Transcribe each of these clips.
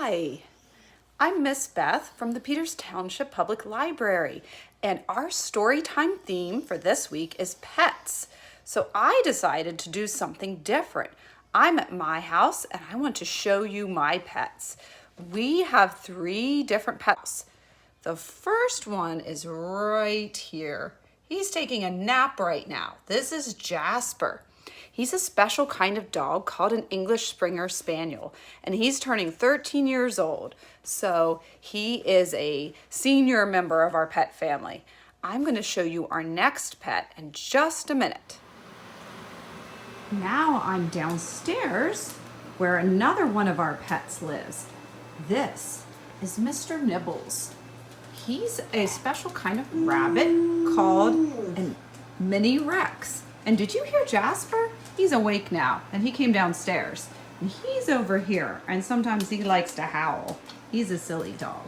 Hi, I'm Ms Beth from the Peters Township Public Library, and our story time theme for this week is pets. So I decided to do something different. I'm at my house and I want to show you my pets. We have 3 different pets. The first one is right here. He's taking a nap right now. This is Jasper. He's a special kind of dog called an English Springer Spaniel, and he's turning 13 years old. So he is a senior member of our pet family. I'm going to show you our next pet in just a minute. Now I'm downstairs where another one of our pets lives. This is Mr. Nibbles. He's a special kind of rabbit called a mini Rex. And did you hear Jasper? He's awake now, and he came downstairs. And he's over here, and sometimes he likes to howl. He's a silly dog.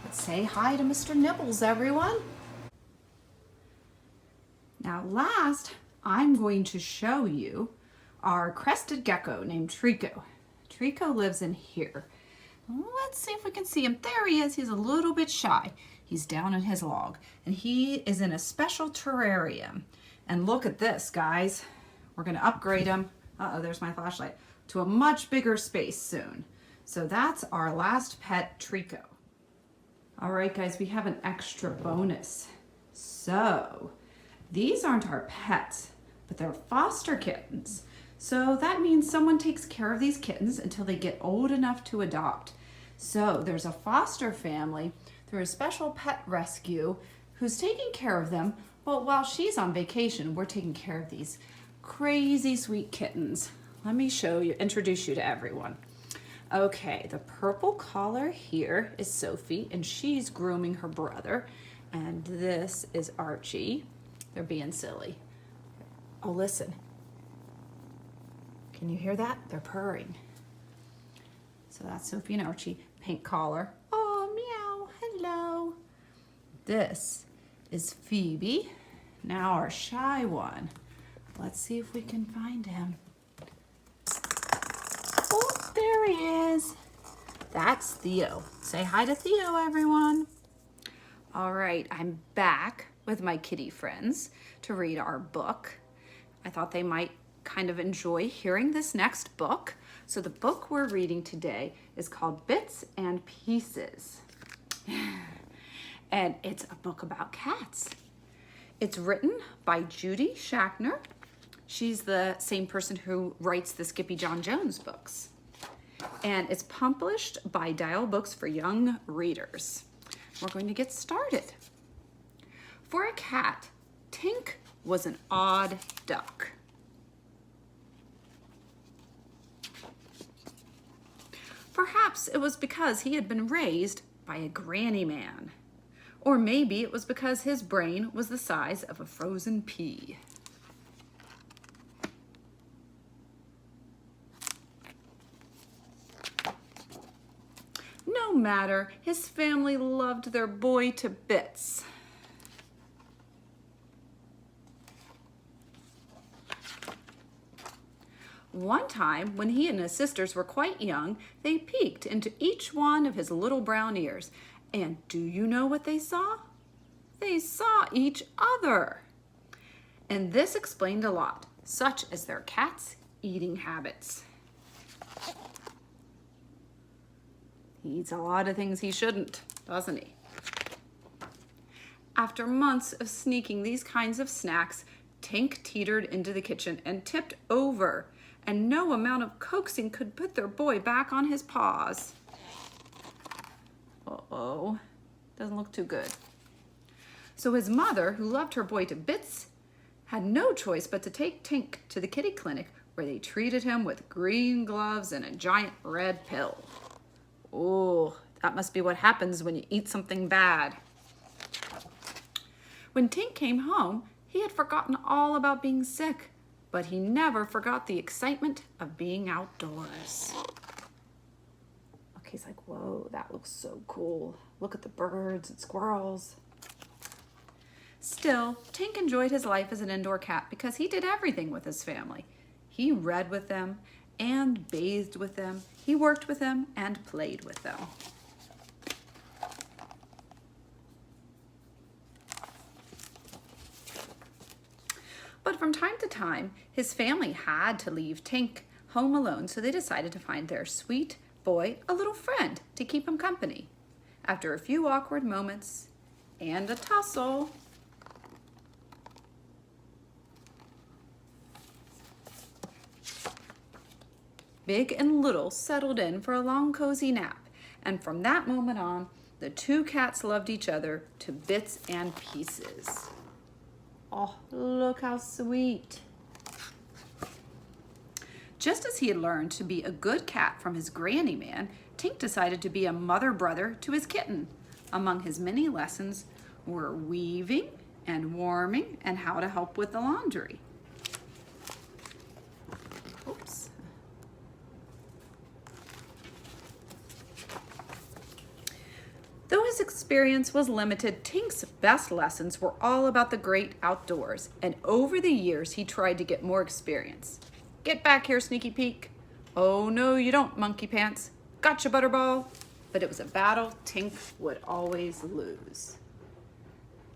Let's say hi to Mr. Nibbles, everyone. Now last, I'm going to show you our crested gecko named Trico. Trico lives in here. Let's see if we can see him. There he is. He's a little bit shy. He's down in his log, and he is in a special terrarium. And look at this, guys. We're going to upgrade him. Uh-oh, there's my flashlight. To a much bigger space soon. So that's our last pet, Trico. All right, guys, we have an extra bonus. So these aren't our pets, but they're foster kittens. So that means someone takes care of these kittens until they get old enough to adopt. So there's a foster family through a special pet rescue who's taking care of them. But while she's on vacation, we're taking care of these crazy sweet kittens. Let me introduce you to everyone. Okay, the purple collar here is Sophie, and she's grooming her brother. And this is Archie. They're being silly. Oh, listen. Can you hear that? They're purring. So that's Sophie and Archie. Pink collar. Oh, meow. Hello. This is Phoebe. Now our shy one. Let's see if we can find him. Oh, there he is. That's Theo. Say hi to Theo, everyone. All right, I'm back with my kitty friends to read our book. I thought they might kind of enjoy hearing this next book. So the book we're reading today is called Bits and Pieces. And it's a book about cats. It's written by Judy Schachner. She's the same person who writes the Skippy John Jones books. And it's published by Dial Books for Young Readers. We're going to get started. For a cat, Tink was an odd duck. Perhaps it was because he had been raised by a granny man. Or maybe it was because his brain was the size of a frozen pea. No matter, his family loved their boy to bits. One time, when he and his sisters were quite young, they peeked into each one of his little brown ears. And do you know what they saw? They saw each other. And this explained a lot, such as their cat's eating habits. He eats a lot of things he shouldn't, doesn't he? After months of sneaking these kinds of snacks, Tink teetered into the kitchen and tipped over, and no amount of coaxing could put their boy back on his paws. Uh-oh, doesn't look too good. So his mother, who loved her boy to bits, had no choice but to take Tink to the kitty clinic where they treated him with green gloves and a giant red pill. Oh, that must be what happens when you eat something bad. When Tink came home, he had forgotten all about being sick, but he never forgot the excitement of being outdoors. He's like, whoa, that looks so cool. Look at the birds and squirrels. Still, Tink enjoyed his life as an indoor cat because he did everything with his family. He read with them and bathed with them. He worked with them and played with them. But from time to time, his family had to leave Tink home alone, so they decided to find their sweet boy a little friend to keep him company. After a few awkward moments and a tussle, Big and Little settled in for a long cozy nap, and from that moment on, the two cats loved each other to bits and pieces. Oh, look how sweet. Just as he had learned to be a good cat from his granny man, Tink decided to be a mother brother to his kitten. Among his many lessons were weaving and warming and how to help with the laundry. Oops. Though his experience was limited, Tink's best lessons were all about the great outdoors, and over the years he tried to get more experience. Get back here, Sneaky Peek. Oh, no, you don't, Monkey Pants. Gotcha, Butterball. But it was a battle Tink would always lose.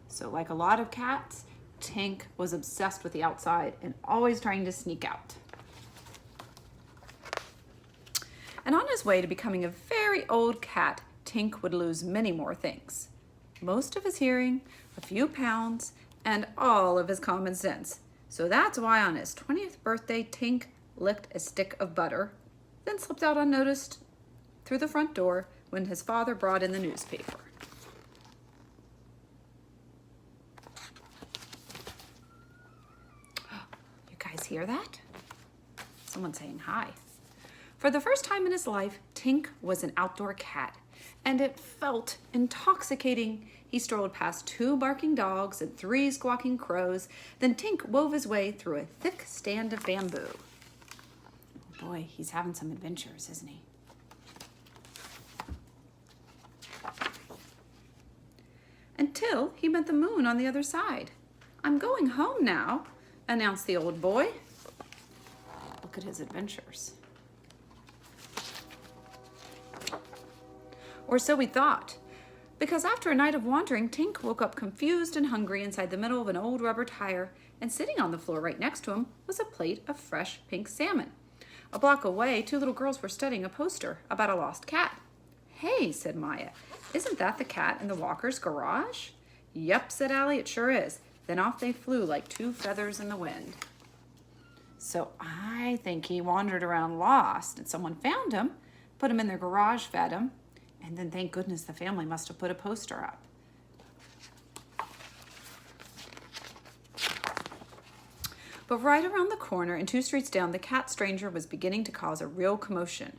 So like a lot of cats, Tink was obsessed with the outside and always trying to sneak out. And on his way to becoming a very old cat, Tink would lose many more things. Most of his hearing, a few pounds, and all of his common sense. So that's why on his 20th birthday, Tink licked a stick of butter, then slipped out unnoticed through the front door when his father brought in the newspaper. You guys hear that? Someone saying hi. For the first time in his life, Tink was an outdoor cat, and it felt intoxicating. He strolled past 2 barking dogs and 3 squawking crows. Then Tink wove his way through a thick stand of bamboo. Oh boy, he's having some adventures, isn't he? Until he met the moon on the other side. "I'm going home now," announced the old boy. Look at his adventures. Or so we thought, because after a night of wandering, Tink woke up confused and hungry inside the middle of an old rubber tire, and sitting on the floor right next to him was a plate of fresh pink salmon. A block away, 2 little girls were studying a poster about a lost cat. "Hey," said Maya, "isn't that the cat in the Walker's garage?" "Yep," said Allie, "it sure is." Then off they flew like 2 feathers in the wind. So I think he wandered around lost, and someone found him, put him in their garage, fed him, and then thank goodness the family must have put a poster up. But right around the corner and 2 streets down, the cat stranger was beginning to cause a real commotion.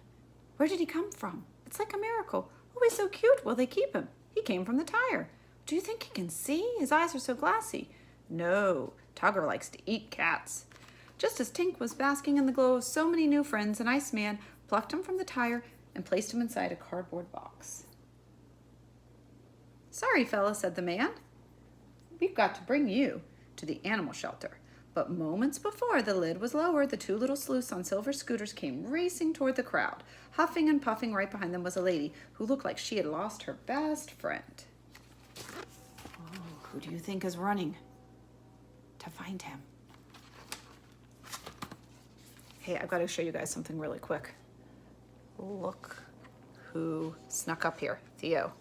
Where did he come from? It's like a miracle. Oh, he's so cute. Will they keep him? He came from the tire. Do you think he can see? His eyes are so glassy. No, Tugger likes to eat cats. Just as Tink was basking in the glow of so many new friends, an Iceman plucked him from the tire and placed him inside a cardboard box. "Sorry, fella," said the man. "We've got to bring you to the animal shelter." But moments before the lid was lowered, the 2 little sleuths on silver scooters came racing toward the crowd. Huffing and puffing right behind them was a lady who looked like she had lost her best friend. Oh, who do you think is running to find him? Hey, I've got to show you guys something really quick. Look who snuck up here. Theo.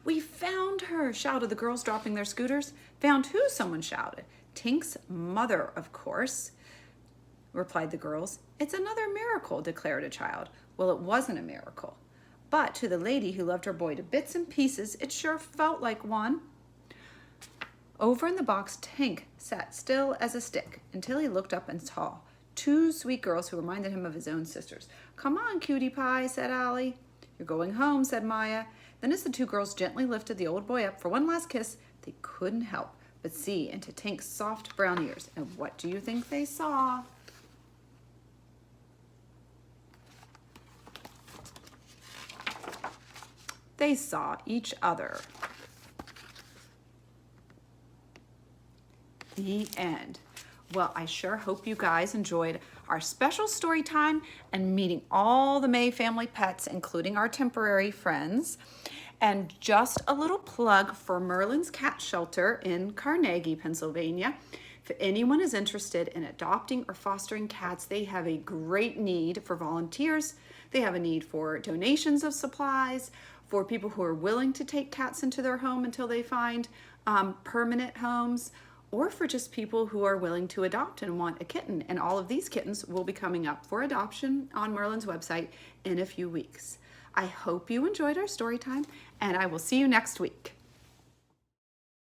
"We found her," shouted the girls, dropping their scooters. "Found who?" someone shouted. "Tink's mother, of course," replied the girls. "It's another miracle," declared a child. Well, it wasn't a miracle, but to the lady who loved her boy to bits and pieces, it sure felt like one. Over in the box, Tink sat still as a stick until he looked up and saw 2 sweet girls who reminded him of his own sisters. "Come on, cutie pie," said Allie. "You're going home," said Maya. Then as the 2 girls gently lifted the old boy up for one last kiss, they couldn't help but see into Tink's soft brown ears. And what do you think they saw? They saw each other. The end. Well, I sure hope you guys enjoyed our special story time and meeting all the May family pets, including our temporary friends. And just a little plug for Merlin's Cat Shelter in Carnegie, Pennsylvania. If anyone is interested in adopting or fostering cats, they have a great need for volunteers. They have a need for donations of supplies, for people who are willing to take cats into their home until they find permanent homes, or for just people who are willing to adopt and want a kitten. And all of these kittens will be coming up for adoption on Merlin's website in a few weeks. I hope you enjoyed our story time, and I will see you next week.